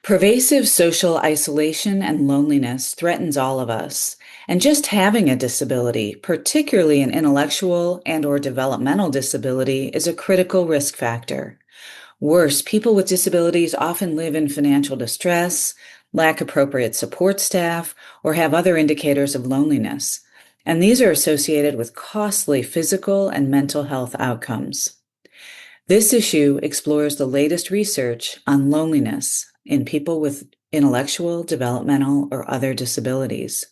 Pervasive social isolation and loneliness threatens all of us, and just having a disability, particularly an intellectual and or developmental disability, is a critical risk factor. Worse, people with disabilities often live in financial distress, lack appropriate support staff, or have other indicators of loneliness. And these are associated with costly physical and mental health outcomes. This issue explores the latest research on loneliness in people with intellectual, developmental, or other disabilities.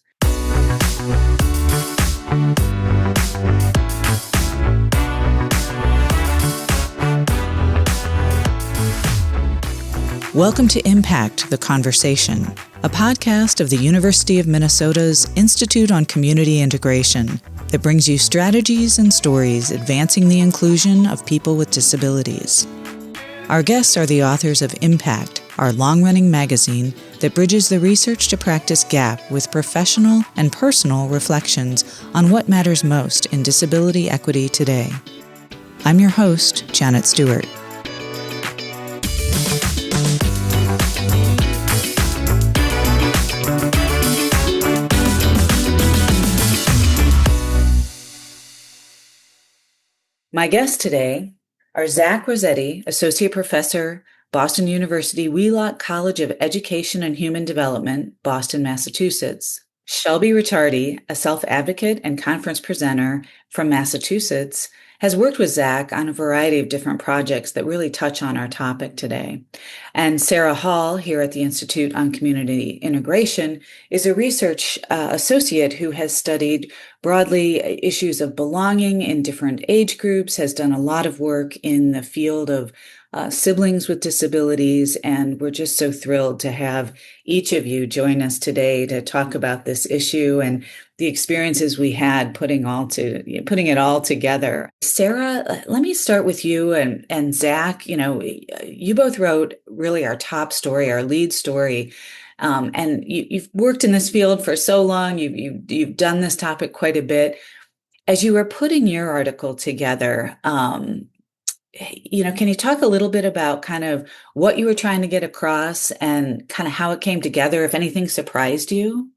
Welcome to Impact, the Conversation, a podcast of the University of Minnesota's Institute on Community Integration that brings you strategies and stories advancing the inclusion of people with disabilities. Our guests are the authors of Impact, our long-running magazine that bridges the research to practice gap with professional and personal reflections on what matters most in disability equity today. I'm your host, Janet Stewart. My guests today are Zach Rossetti, Associate Professor, Boston University Wheelock College of Education and Human Development, Boston, Massachusetts. Shelby Ricciardi, a self-advocate and conference presenter from Massachusetts, has worked with Zach on a variety of different projects that really touch on our topic today. And Sarah Hall, here at the Institute on Community Integration, is a research associate who has studied broadly issues of belonging in different age groups, has done a lot of work in the field of siblings with disabilities, and we're just so thrilled to have each of you join us today to talk about this issue and the experiences we had putting it all together. Sarah, let me start with you and Zach. You both wrote really our top story, our lead story. And you've worked in this field for so long. You've done this topic quite a bit. As you were putting your article together, can you talk a little bit about kind of what you were trying to get across and kind of how it came together, if anything surprised you?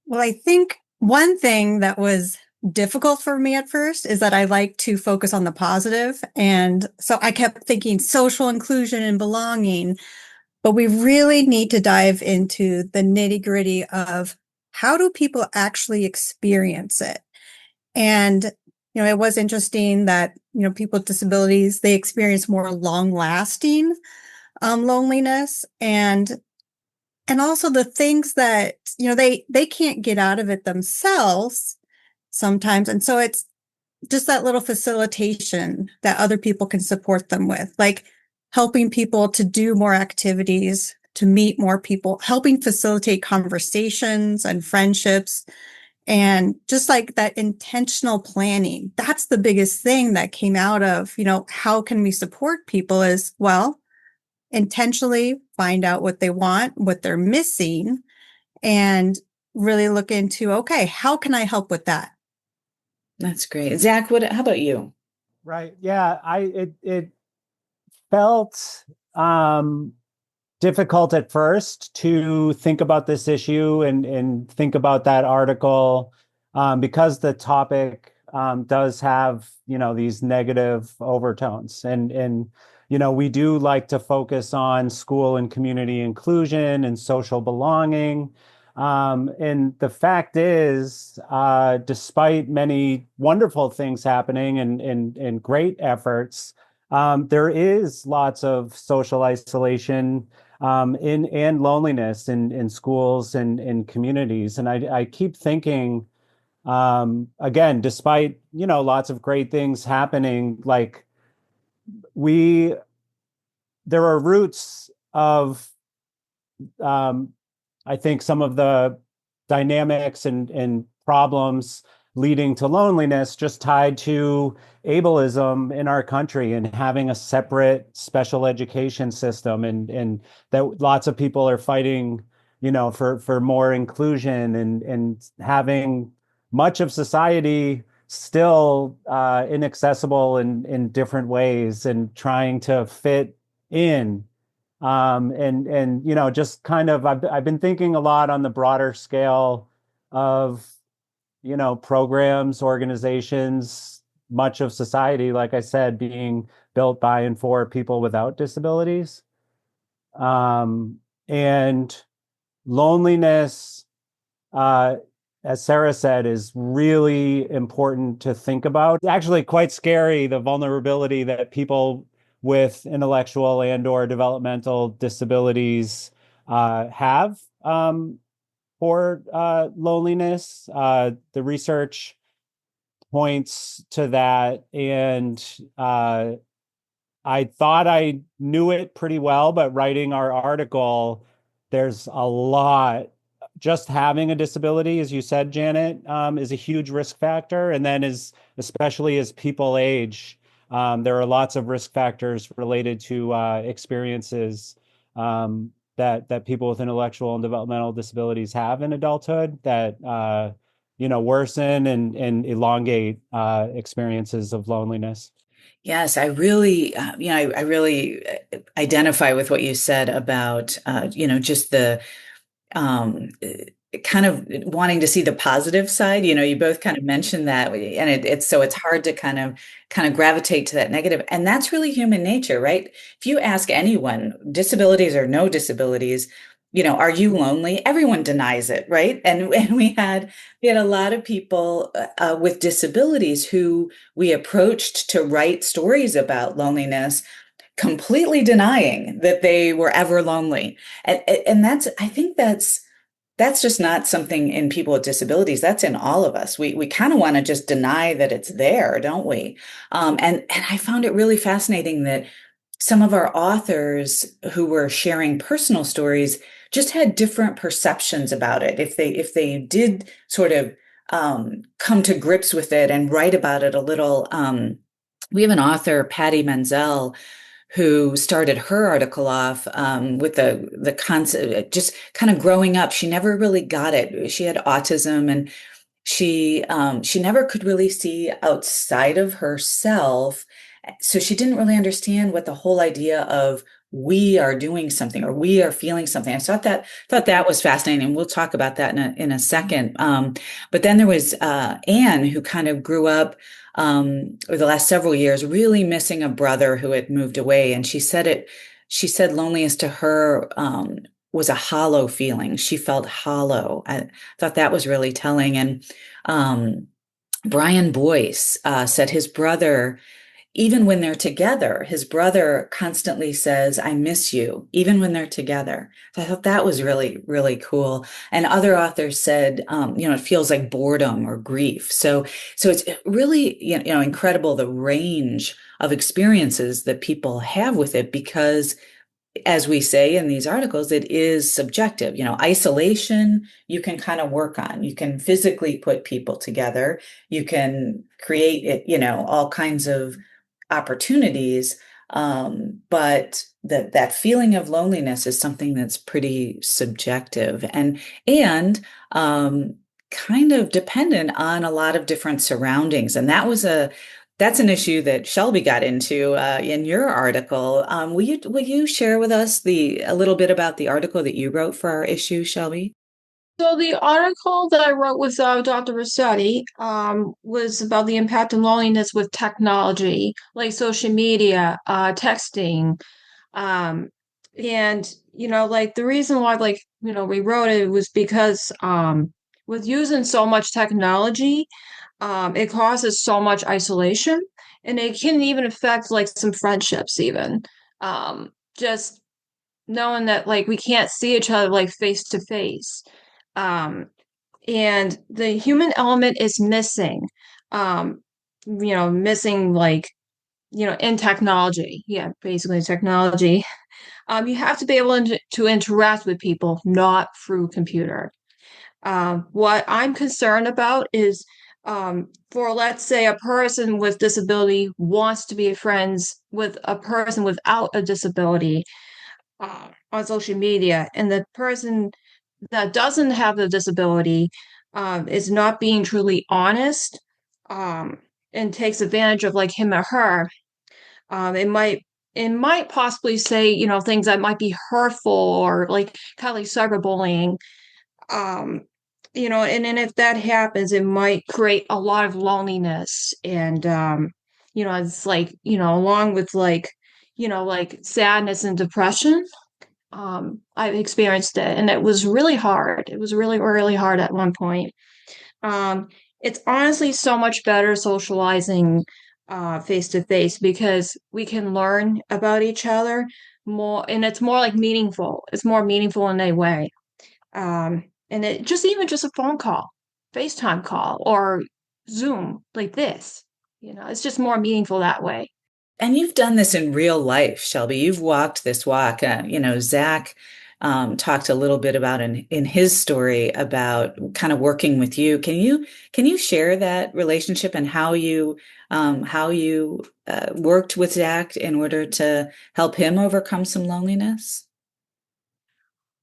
Well, I think one thing that was difficult for me at first is that I like to focus on the positive. And so I kept thinking social inclusion and belonging, but we really need to dive into the nitty-gritty of how do people actually experience it? And it was interesting that, people with disabilities, they experience more long-lasting loneliness and also the things that, they can't get out of it themselves sometimes. And so it's just that little facilitation that other people can support them with, like helping people to do more activities, to meet more people, helping facilitate conversations and friendships. And just like that intentional planning, that's the biggest thing that came out of, how can we support people is, well, intentionally find out what they want, what they're missing, and really look into, okay, how can I help with that? That's great. Zach, how about you? Right. Yeah. It felt difficult at first to think about this issue and think about that article because the topic does have, these negative overtones. And we do like to focus on school and community inclusion and social belonging. And the fact is, despite many wonderful things happening and great efforts, there is lots of social isolation and loneliness in schools and in communities. And I keep thinking, again, despite, lots of great things happening, like there are roots of, I think, some of the dynamics and problems leading to loneliness just tied to ableism in our country and having a separate special education system and that lots of people are fighting, for more inclusion and having much of society still inaccessible in different ways and trying to fit in And just kind of I've been thinking a lot on the broader scale of programs, organizations, much of society, like I said, being built by and for people without disabilities. And loneliness, as Sarah said, is really important to think about. It's actually quite scary, the vulnerability that people with intellectual and or developmental disabilities have for loneliness. The research points to that, and I thought I knew it pretty well, but writing our article, there's a lot. Just having a disability, as you said, Janet, is a huge risk factor. And then especially as people age, there are lots of risk factors related to experiences that people with intellectual and developmental disabilities have in adulthood that worsen and elongate experiences of loneliness. Yes, I really, I really identify with what you said about, just the kind of wanting to see the positive side. You both kind of mentioned that, and it's so it's hard to kind of gravitate to that negative, and that's really human nature, right? If you ask anyone, disabilities or no disabilities, are you lonely? Everyone denies it, right? And we had a lot of people with disabilities who we approached to write stories about loneliness, completely denying that they were ever lonely. And I think that's just not something in people with disabilities. That's in all of us. We kind of want to just deny that it's there, don't we? And I found it really fascinating that some of our authors who were sharing personal stories just had different perceptions about it. If they did sort of come to grips with it and write about it a little, we have an author, Patty Menzel, who started her article off with the concept, just kind of growing up. She never really got it. She had autism, and she never could really see outside of herself. So she didn't really understand what the whole idea of we are doing something or we are feeling something. I thought that was fascinating. We'll talk about that in a second. But then there was Anne, who kind of grew up over the last several years, really missing a brother who had moved away. And she said loneliness to her was a hollow feeling. She felt hollow. I thought that was really telling. And Brian Boyce said his brother, even when they're together, his brother constantly says, "I miss you," even when they're together. So I thought that was really, really cool. And other authors said, it feels like boredom or grief. So it's really, incredible the range of experiences that people have with it, because as we say in these articles, it is subjective. Isolation, you can kind of work on. You can physically put people together. You can create it, all kinds of opportunities. But that feeling of loneliness is something that's pretty subjective and kind of dependent on a lot of different surroundings. And that's an issue that Shelby got into in your article. Will you share with us a little bit about the article that you wrote for our issue, Shelby? So the article that I wrote with Dr. Rossetti was about the impact of loneliness with technology, like social media, texting, and like the reason why, we wrote it was because with using so much technology, it causes so much isolation, and it can even affect like some friendships, even just knowing that like we can't see each other like face to face. And the human element is missing, missing like, in technology. Yeah, basically technology. You have to be able to interact with people, not through computer. What I'm concerned about is for, let's say, a person with disability wants to be friends with a person without a disability on social media, and the person that doesn't have the disability is not being truly honest, and takes advantage of like him or her, it might it might possibly say, things that might be hurtful or like kind of like cyberbullying. Um, and then if that happens, it might create a lot of loneliness and it's like, along with like sadness and depression. I've experienced it and it was really hard. It was really, really hard at one point. Um, it's honestly so much better socializing face to face because we can learn about each other more and it's more like meaningful. It's more meaningful in a way. And it just even just a phone call, FaceTime call or Zoom like this, it's just more meaningful that way. And you've done this in real life, Shelby. You've walked this walk. Zach talked a little bit about in his story about kind of working with you. Can you share that relationship and how you worked with Zach in order to help him overcome some loneliness?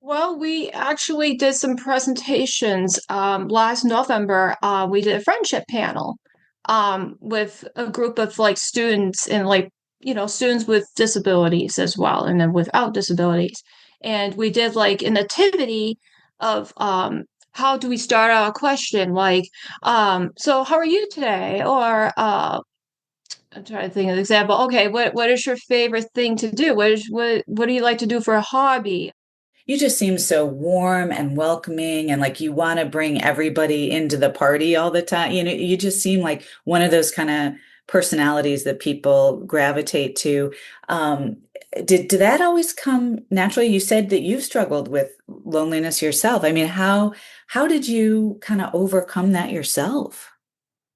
Well, we actually did some presentations last November. We did a friendship panel with a group of like students and like, students with disabilities as well, and then without disabilities. And we did like an activity of how do we start out a question like, so how are you today? Or I'm trying to think of an example. Okay, what is your favorite thing to do? What do you like to do for a hobby? You just seem so warm and welcoming and like you want to bring everybody into the party all the time. You just seem like one of those kind of personalities that people gravitate to. Um, did that always come naturally? You said that you've struggled with loneliness yourself. I mean, how did you kind of overcome that yourself?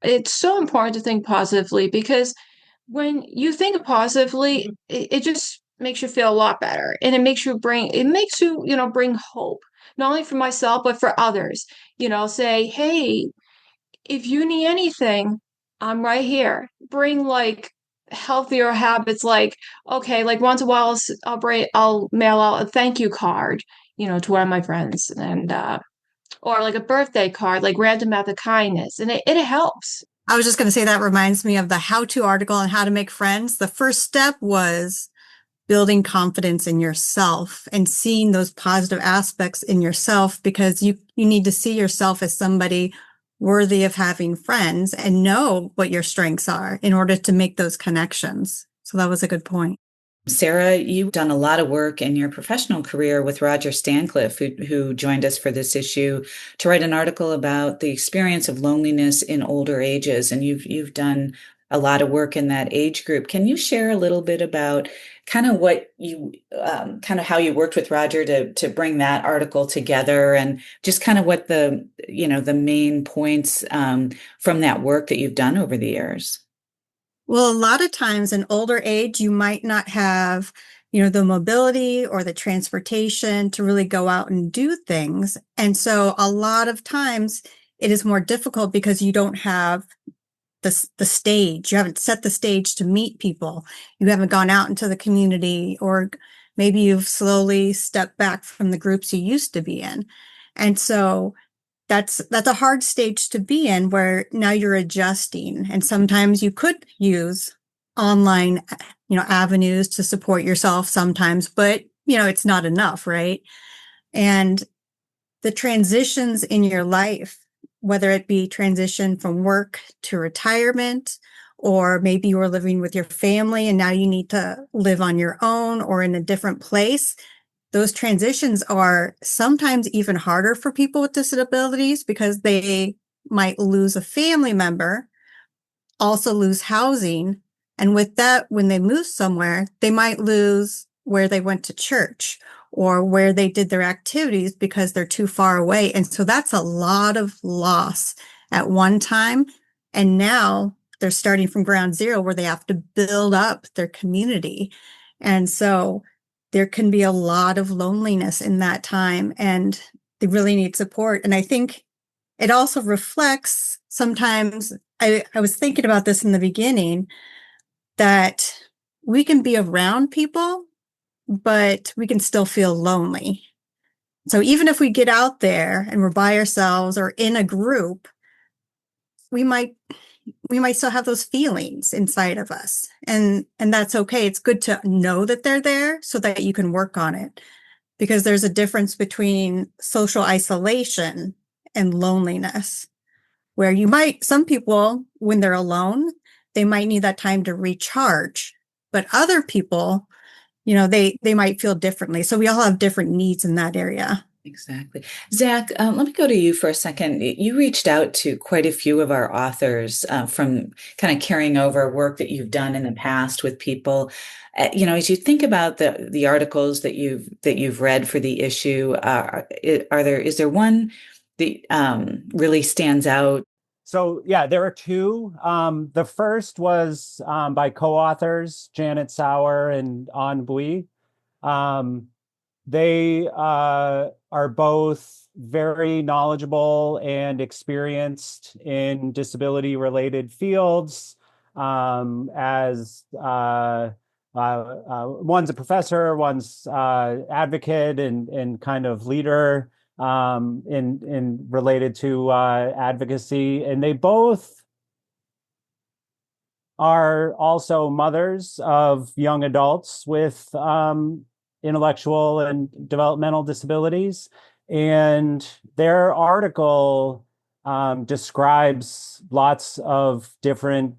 It's so important to think positively because when you think positively, it just makes you feel a lot better and it makes you, bring hope, not only for myself, but for others. Say, hey, if you need anything, I'm right here. Bring like healthier habits, like, okay, like once in a while, I'll mail out a thank you card, to one of my friends and, or like a birthday card, like random act of kindness. And it helps. I was just going to say that reminds me of the how-to article on how to make friends. The first step was building confidence in yourself and seeing those positive aspects in yourself because you need to see yourself as somebody worthy of having friends and know what your strengths are in order to make those connections. So that was a good point. Sarah, you've done a lot of work in your professional career with Roger Stancliffe, who joined us for this issue to write an article about the experience of loneliness in older ages. And you've done a lot of work in that age group. Can you share a little bit about kind of what you, kind of how you worked with Roger to bring that article together and just kind of what the main points, from that work that you've done over the years? Well, a lot of times in older age, you might not have, the mobility or the transportation to really go out and do things. And so a lot of times it is more difficult because you don't have the stage. You haven't set the stage to meet people. You haven't gone out into the community, or maybe you've slowly stepped back from the groups you used to be in. And so that's a hard stage to be in where now you're adjusting. And sometimes you could use online, avenues to support yourself sometimes, but it's not enough, right? And the transitions in your life, whether it be transition from work to retirement, or maybe you were living with your family and now you need to live on your own or in a different place. Those transitions are sometimes even harder for people with disabilities because they might lose a family member, also lose housing. And with that, when they move somewhere, they might lose where they went to church or where they did their activities because they're too far away. And so that's a lot of loss at one time. And now they're starting from ground zero where they have to build up their community. And so there can be a lot of loneliness in that time and they really need support. And I think it also reflects sometimes, I was thinking about this in the beginning, that we can be around people, but we can still feel lonely. So even if we get out there and we're by ourselves or in a group, we might we might still have those feelings inside of us. And that's okay. It's good to know that they're there so that you can work on it. Because there's a difference between social isolation and loneliness, where some people, when they're alone, they might need that time to recharge. But other people, they might feel differently. So we all have different needs in that area. Exactly. Zach, let me go to you for a second. You reached out to quite a few of our authors from kind of carrying over work that you've done in the past with people. As you think about the articles that you've read for the issue, is there one that really stands out? So yeah, there are two. The first was by co-authors Janet Sauer and An Bui. They are both very knowledgeable and experienced in disability-related fields. As one's a professor, one's advocate and kind of leader in related to advocacy, and they both are also mothers of young adults with intellectual and developmental disabilities. And their article describes lots of different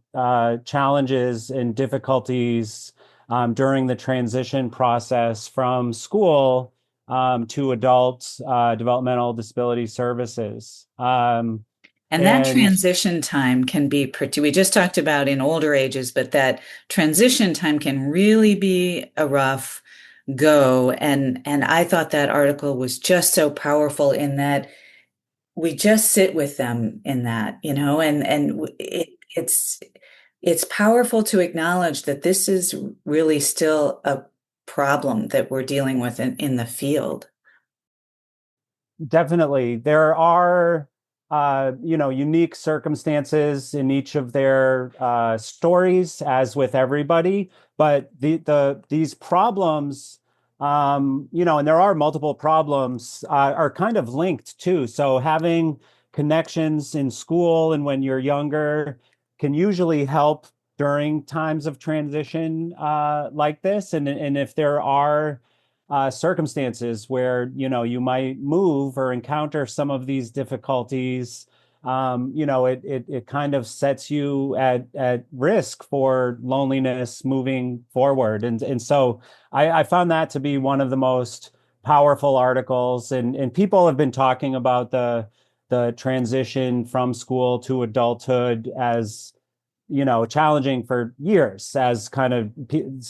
challenges and difficulties during the transition process from school to adult developmental disability services. And that transition time can be we just talked about in older ages, but that transition time can really be a rough go. And I thought that article was just so powerful in that we just sit with them in that, and it's powerful to acknowledge that this is really still a problem that we're dealing with in the field. Definitely. There are unique circumstances in each of their stories, as with everybody. But these problems, and there are multiple problems, are kind of linked too. So having connections in school and when you're younger can usually help during times of transition like this. And if there are circumstances where you might move or encounter some of these difficulties, it kind of sets you at risk for loneliness moving forward. And so I found that to be one of the most powerful articles. And people have been talking about the transition from school to adulthood as challenging for years, as kind of,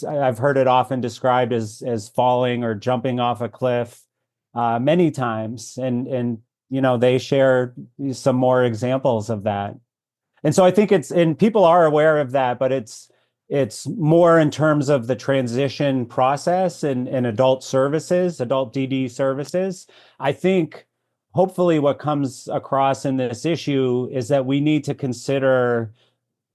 I've heard it often described as falling or jumping off a cliff many times. And they share some more examples of that. And so I think and people are aware of that, but it's more in terms of the transition process and adult services, adult DD services. I think hopefully what comes across in this issue is that we need to consider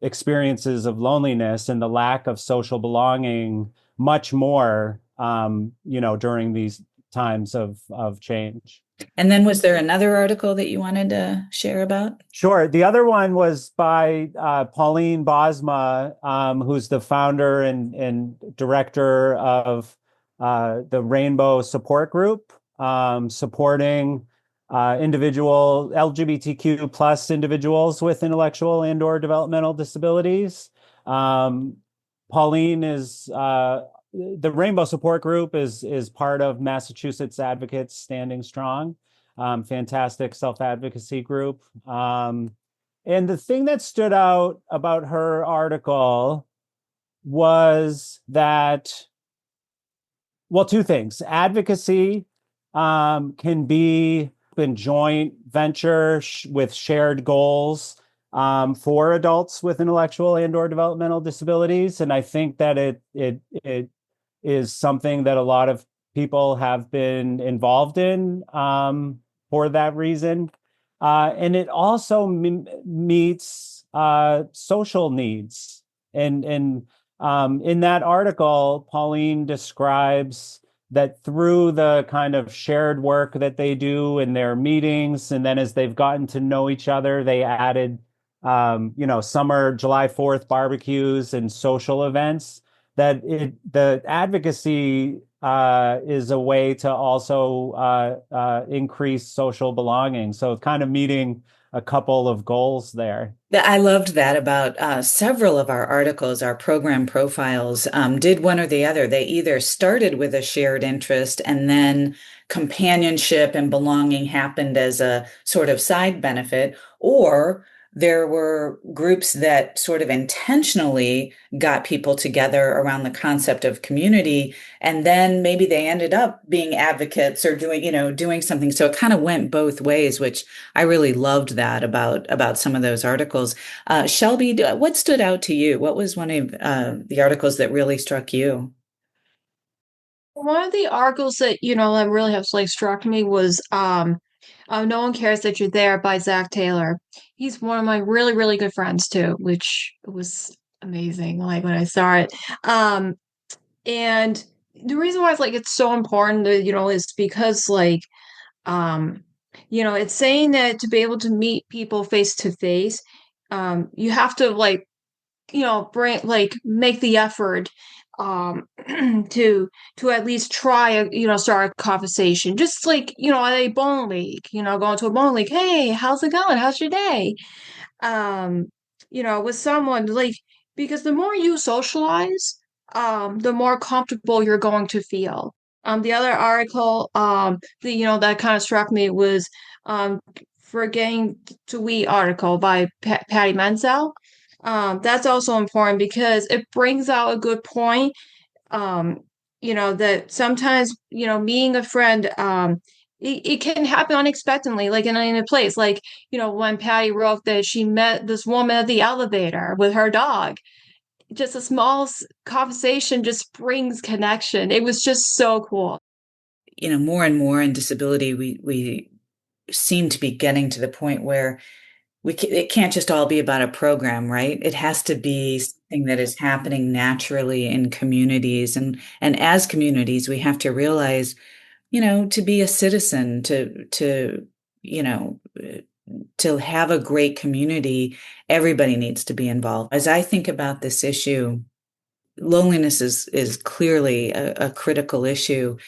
experiences of loneliness and the lack of social belonging much more, during these times of change. And then was there another article that you wanted to share about? Sure. The other one was by Pauline Bosma, who's the founder and director of the Rainbow Support Group, supporting LGBTQ plus individuals with intellectual and or developmental disabilities. Pauline is the Rainbow Support Group is part of Massachusetts Advocates Standing Strong, fantastic self-advocacy group. And the thing that stood out about her article was that, well, two things. Advocacy can be a joint venture with shared goals for adults with intellectual and or developmental disabilities. And I think that it is something that a lot of people have been involved in for that reason. And it also meets social needs. And in that article, Pauline describes that through the kind of shared work that they do in their meetings, and then as they've gotten to know each other, they added summer July 4th barbecues and social events, that the advocacy is a way to also increase social belonging. So it's kind of meeting a couple of goals there. I loved that about several of our articles, our program profiles did one or the other. They either started with a shared interest and then companionship and belonging happened as a sort of side benefit, or there were groups that sort of intentionally got people together around the concept of community, and then maybe they ended up being advocates or doing something. So it kind of went both ways, which I really loved that about some of those articles. Shelby, what stood out to you? What was one of the articles that really struck you? One of the articles that, that really has like struck me was No One Cares That You're There by Zach Taylor. He's one of my really, really good friends too, which was amazing, like when I saw it. And the reason why it's so important, is because it's saying that to be able to meet people face to face, you have to make the effort to at least try start a conversation, just at a bowling league, going to a bowling league, hey, how's it going, how's your day, um with someone, because the more you socialize, the more comfortable you're going to feel. The other article that kind of struck me was Forgetting to We article by Patty Menzel. That's also important because it brings out a good point. That sometimes, meeting a friend, it can happen unexpectedly, like in a place, when Patty wrote that she met this woman at the elevator with her dog. Just a small conversation just brings connection. It was just so cool. More and more in disability, we seem to be getting to the point where it can't just all be about a program, right? It has to be something that is happening naturally in communities. And as communities, we have to realize, to be a citizen, you know, to have a great community, everybody needs to be involved. As I think about this issue, loneliness is clearly a critical issue,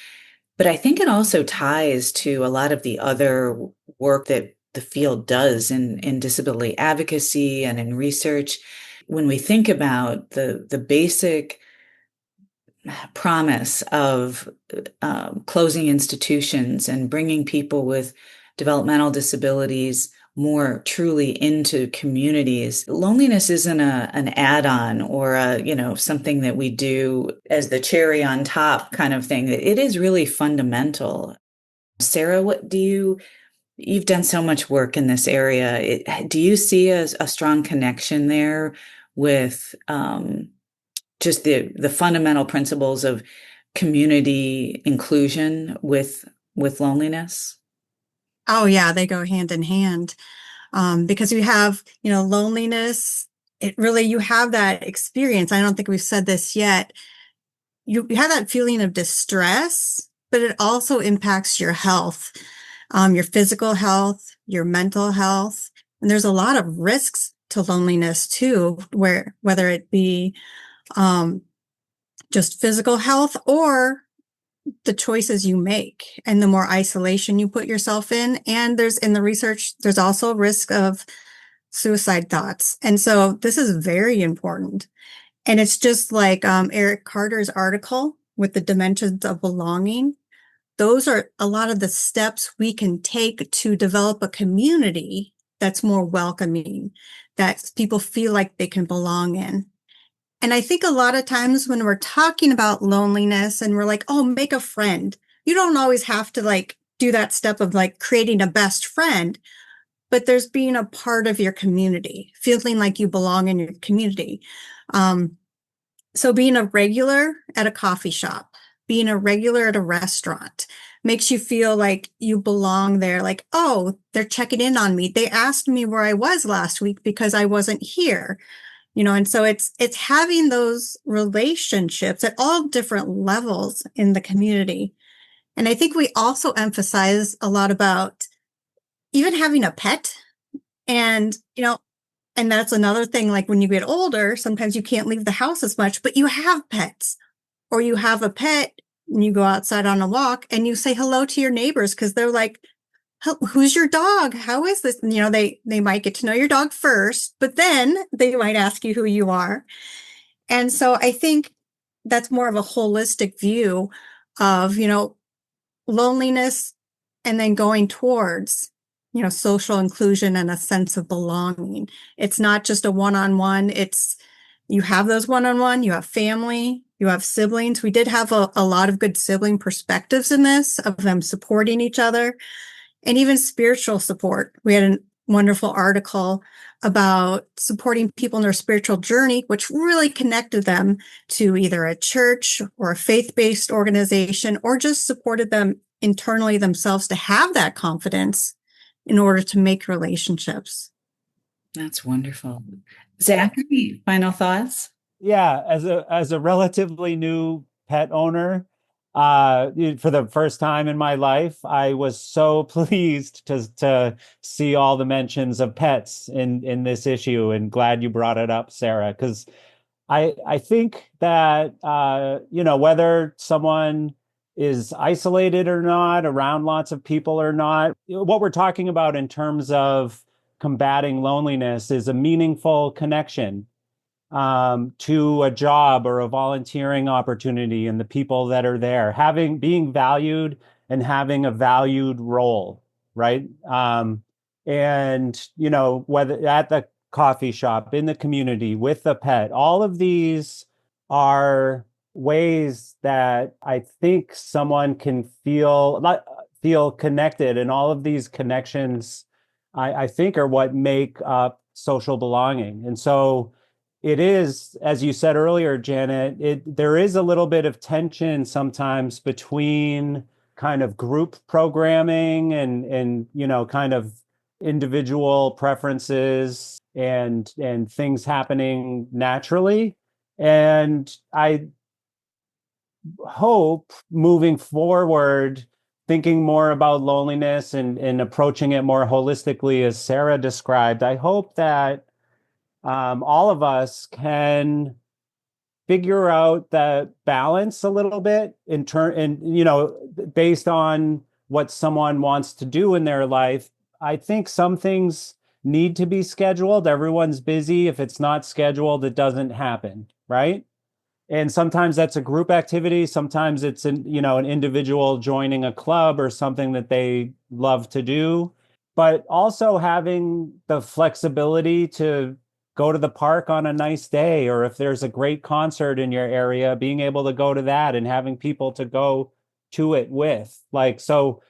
but I think it also ties to a lot of the other work that the field does in disability advocacy and in research. When we think about the basic promise of closing institutions and bringing people with developmental disabilities more truly into communities, loneliness isn't an add-on or something that we do as the cherry on top kind of thing. It is really fundamental. Sarah, you've done so much work in this area. Do you see a strong connection there with just the fundamental principles of community inclusion with loneliness? Oh yeah, they go hand in hand. Because you have, loneliness, you have that experience. I don't think we've said this yet. You have that feeling of distress, but it also impacts your health, your physical health, your mental health. And there's a lot of risks to loneliness too, whether it be just physical health or the choices you make and the more isolation you put yourself in. And in the research, there's also risk of suicide thoughts. And so this is very important. And it's just like Eric Carter's article with the dimensions of belonging. Those are a lot of the steps we can take to develop a community that's more welcoming, that people feel like they can belong in. And I think a lot of times when we're talking about loneliness and we're like, oh, make a friend, you don't always have to do that step of creating a best friend, but there's being a part of your community, feeling like you belong in your community. So being a regular at a coffee shop, being a regular at a restaurant makes you feel like you belong there. Like, oh, they're checking in on me. They asked me where I was last week because I wasn't here. And so it's having those relationships at all different levels in the community. And I think we also emphasize a lot about even having a pet. And, And that's another thing, like when you get older, sometimes you can't leave the house as much, but you have pets, or you have a pet and you go outside on a walk and you say hello to your neighbors because they're like, who's your dog? How is this? And, they might get to know your dog first, but then they might ask you who you are. And so I think that's more of a holistic view of, loneliness and then going towards, social inclusion and a sense of belonging. It's not just a one-on-one. It's, you have those one-on-one, you have family, you have siblings. We did have a lot of good sibling perspectives in this, of them supporting each other, and even spiritual support. We had a wonderful article about supporting people in their spiritual journey, which really connected them to either a church or a faith-based organization, or just supported them internally themselves to have that confidence in order to make relationships. That's wonderful. Zachary, final thoughts? Yeah, as a relatively new pet owner, for the first time in my life, I was so pleased to see all the mentions of pets in this issue, and glad you brought it up, Sarah, because I think that whether someone is isolated or not, around lots of people or not, what we're talking about in terms of combating loneliness is a meaningful connection to a job or a volunteering opportunity, and the people that are there, being valued and having a valued role, right? And whether at the coffee shop, in the community, with the pet, all of these are ways that I think someone can feel connected, and all of these connections, I think, are what make up social belonging. And so it is, as you said earlier, Janet, there is a little bit of tension sometimes between kind of group programming and kind of individual preferences and things happening naturally. And I hope, moving forward, thinking more about loneliness and approaching it more holistically, as Sarah described, I hope that all of us can figure out that balance a little bit based on what someone wants to do in their life. I think some things need to be scheduled. Everyone's busy. If it's not scheduled, it doesn't happen, right? And sometimes that's a group activity. Sometimes it's an individual joining a club or something that they love to do. But also having the flexibility to go to the park on a nice day, or if there's a great concert in your area, being able to go to that and having people to go to it with. So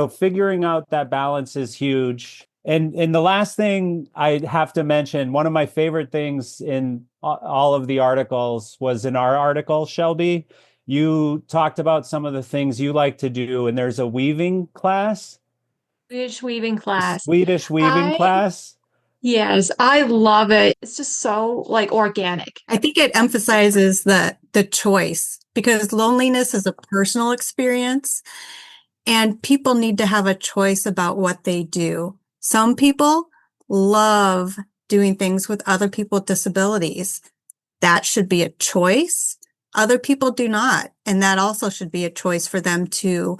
figuring out that balance is huge. And the last thing I have to mention, one of my favorite things in all of the articles was in our article, Shelby. You talked about some of the things you like to do, and there's a weaving class. Swedish weaving class. Swedish weaving class. Yes, I love it. It's just so like organic. I think it emphasizes the choice, because loneliness is a personal experience and people need to have a choice about what they do. Some people love doing things with other people with disabilities. That should be a choice. Other people do not. And that also should be a choice for them to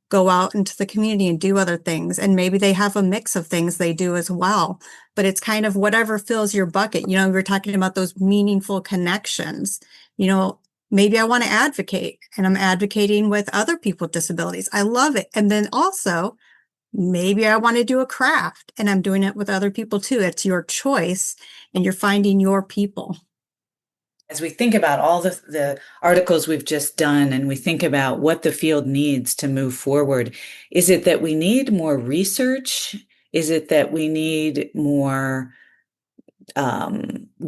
go out into the community and do other things. And maybe they have a mix of things they do as well. But it's kind of whatever fills your bucket. We're talking about those meaningful connections. Maybe I want to advocate, and I'm advocating with other people with disabilities. I love it. And then also, maybe I want to do a craft, and I'm doing it with other people too. It's your choice, and you're finding your people. As we think about all the articles we've just done, and we think about what the field needs to move forward, is it that we need more research? Is it that we need more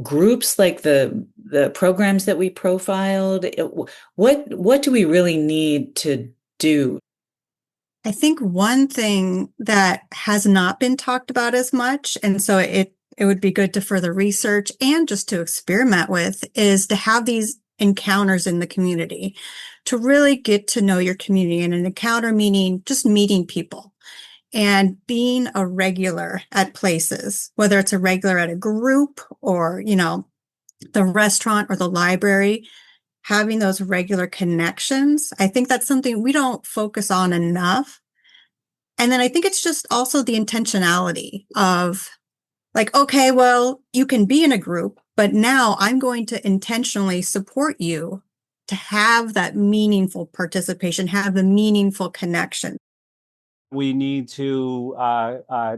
groups like the programs that we profiled? What do we really need to do? I think one thing that has not been talked about as much, and so it would be good to further research and just to experiment with, is to have these encounters in the community, to really get to know your community. And an encounter meaning just meeting people and being a regular at places, whether it's a regular at a group or, the restaurant or the library, having those regular connections. I think that's something we don't focus on enough. And then I think it's just also the intentionality of like, okay, well, you can be in a group, but now I'm going to intentionally support you to have that meaningful participation, have the meaningful connection. We need to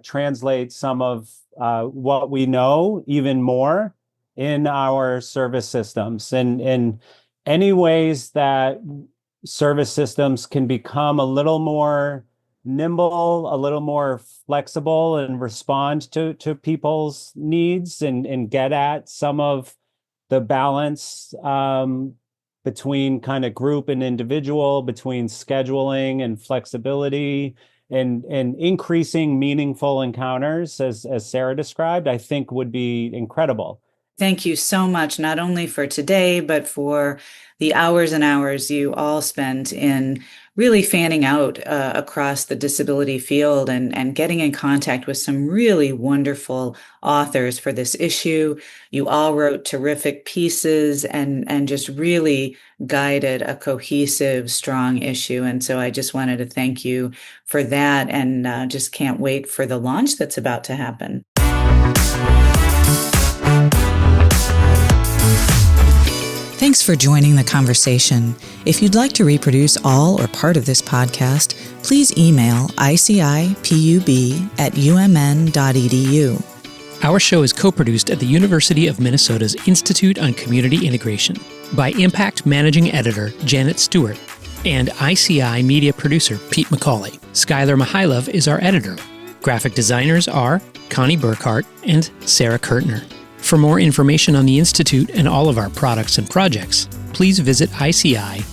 translate some of what we know even more in our service systems, and in any ways that service systems can become a little more nimble, a little more flexible, and respond to people's needs, and get at some of the balance between kind of group and individual, between scheduling and flexibility, and increasing meaningful encounters, as Sarah described, I think would be incredible. Thank you so much, not only for today, but for the hours and hours you all spent in really fanning out across the disability field and getting in contact with some really wonderful authors for this issue. You all wrote terrific pieces and just really guided a cohesive, strong issue. And so I just wanted to thank you for that, and just can't wait for the launch that's about to happen. Thanks for joining the conversation. If you'd like to reproduce all or part of this podcast, please email icipub@umn.edu. Our show is co-produced at the University of Minnesota's Institute on Community Integration by Impact Managing Editor Janet Stewart and ICI Media Producer Pete McCauley. Skylar Mihailov is our editor. Graphic designers are Connie Burkhart and Sarah Kurtner. For more information on the Institute and all of our products and projects, please visit ici.umn.edu.